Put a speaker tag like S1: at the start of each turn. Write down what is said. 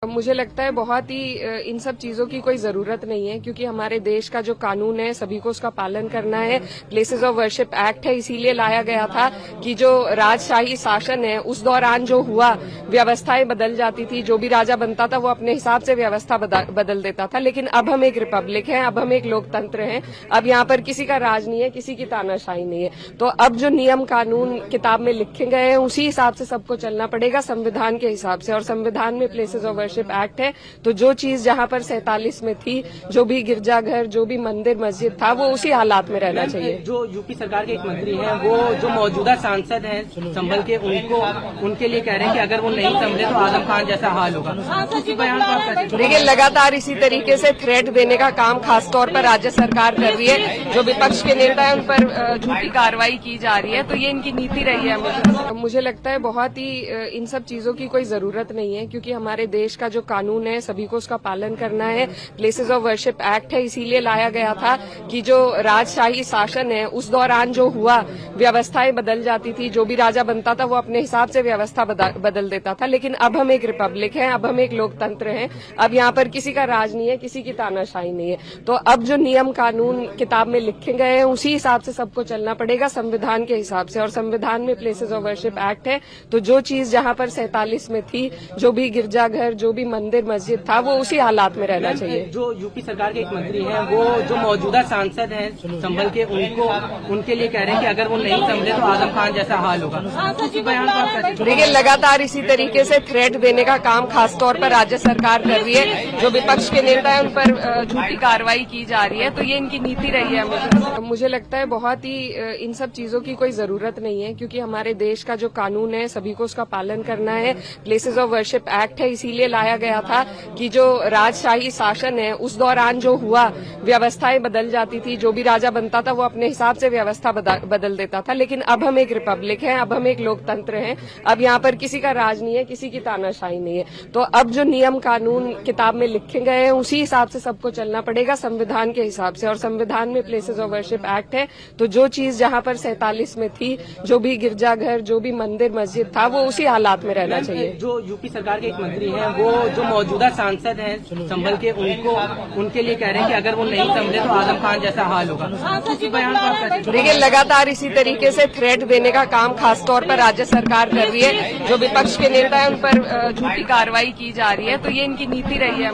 S1: मुझे लगता है बहुत ही इन सब चीजों की कोई जरूरत नहीं है, क्योंकि हमारे देश का जो कानून है सभी को उसका पालन करना है। प्लेसेस ऑफ वर्शिप एक्ट है, इसीलिए लाया गया था कि जो राजशाही शासन है उस दौरान जो हुआ व्यवस्थाएं बदल जाती थी। जो भी राजा बनता था वो अपने हिसाब से व्यवस्था बदल देता था। लेकिन अब हम एक रिपब्लिक है, अब हम एक लोकतंत्र हैं। अब यहाँ पर किसी का राज नहीं है, किसी की तानाशाही नहीं है। तो अब जो नियम कानून किताब में लिखे गए हैं उसी हिसाब से सबको चलना पड़ेगा, संविधान के हिसाब से। और संविधान में प्लेसेस ऑफ एक्ट है, तो जो चीज जहां पर 47 में थी, जो भी गिरजाघर, जो भी मंदिर मस्जिद था, वो उसी हालात में रहना चाहिए।
S2: जो यूपी सरकार के एक मंत्री हैं, वो जो मौजूदा सांसद हैं संभल के, उनके लिए कह रहे हैं कि अगर वो नहीं संभले तो आजम खान जैसा हाल होगा।
S1: देखिए, लगातार इसी तरीके से थ्रेट देने का काम खासतौर पर राज्य सरकार कर रही है। जो विपक्ष के नेता है उन पर झूठी कार्रवाई की जा रही है, तो ये इनकी नीति रही है। मुझे लगता है बहुत ही इन सब चीजों की कोई जरूरत नहीं है, क्योंकि हमारे देश का जो कानून है सभी को उसका पालन करना है। प्लेसेस ऑफ वर्शिप एक्ट है, इसीलिए लाया गया था कि जो राजशाही शासन है उस दौरान जो हुआ व्यवस्थाएं बदल जाती थी। जो भी राजा बनता था वो अपने हिसाब से व्यवस्था बदल देता था। लेकिन अब हम एक रिपब्लिक है, अब हम एक लोकतंत्र हैं। अब यहाँ पर किसी का राज नहीं है, किसी की तानाशाही नहीं है। तो अब जो नियम कानून किताब में लिखे गए हैं उसी हिसाब से सबको चलना पड़ेगा, संविधान के हिसाब से। और संविधान में प्लेसेस ऑफ वर्शिप एक्ट है, तो जो चीज जहां पर 47 में थी, जो भी गिरजाघर, जो भी मंदिर मस्जिद था, वो उसी हालात में रहना चाहिए।
S2: जो यूपी सरकार के एक मंत्री हैं, वो जो मौजूदा सांसद हैं संभल के, उनके लिए कह रहे हैं कि अगर वो नहीं संभले तो आजम खान जैसा हाल होगा।
S1: देखिए, लगातार इसी तरीके से थ्रेट देने का काम खासतौर पर राज्य सरकार कर रही है। जो विपक्ष के नेता है उन पर झूठी कार्रवाई की जा रही है, तो ये इनकी नीति रही है। मुझे लगता है बहुत ही इन सब चीजों की कोई जरूरत नहीं है, क्योंकि हमारे देश का जो कानून है सभी को उसका पालन करना है। प्लेसेस ऑफ वर्शिप एक्ट है, इसीलिए लाया गया था कि जो राजशाही शासन है उस दौरान जो हुआ व्यवस्थाएं बदल जाती थी। जो भी राजा बनता था वो अपने हिसाब से व्यवस्था बदल देता था। लेकिन अब हम एक रिपब्लिक है, अब हम एक लोकतंत्र हैं। अब यहाँ पर किसी का राज नहीं है, किसी की तानाशाही नहीं है। तो अब जो नियम कानून किताब में लिखे गए हैं उसी हिसाब से सबको चलना पड़ेगा, संविधान के हिसाब से। और संविधान में प्लेसेस ऑफ वर्शिप एक्ट है, तो जो चीज जहां पर 47 में थी, जो भी गिरजाघर, जो भी मंदिर मस्जिद था, वो उसी हालात में रहना चाहिए।
S2: जो यूपी सरकार के एक मंत्री हैं, वो जो मौजूदा सांसद हैं संभल के, उनके लिए कह रहे हैं कि अगर वो नहीं संभले तो आजम खान जैसा हाल होगा।
S1: देखिए, लगातार इसी तरीके से थ्रेट देने का काम खासतौर पर राज्य सरकार कर रही है। जो विपक्ष के नेता है उन पर झूठी कार्रवाई की जा रही है, तो ये इनकी नीति रही है।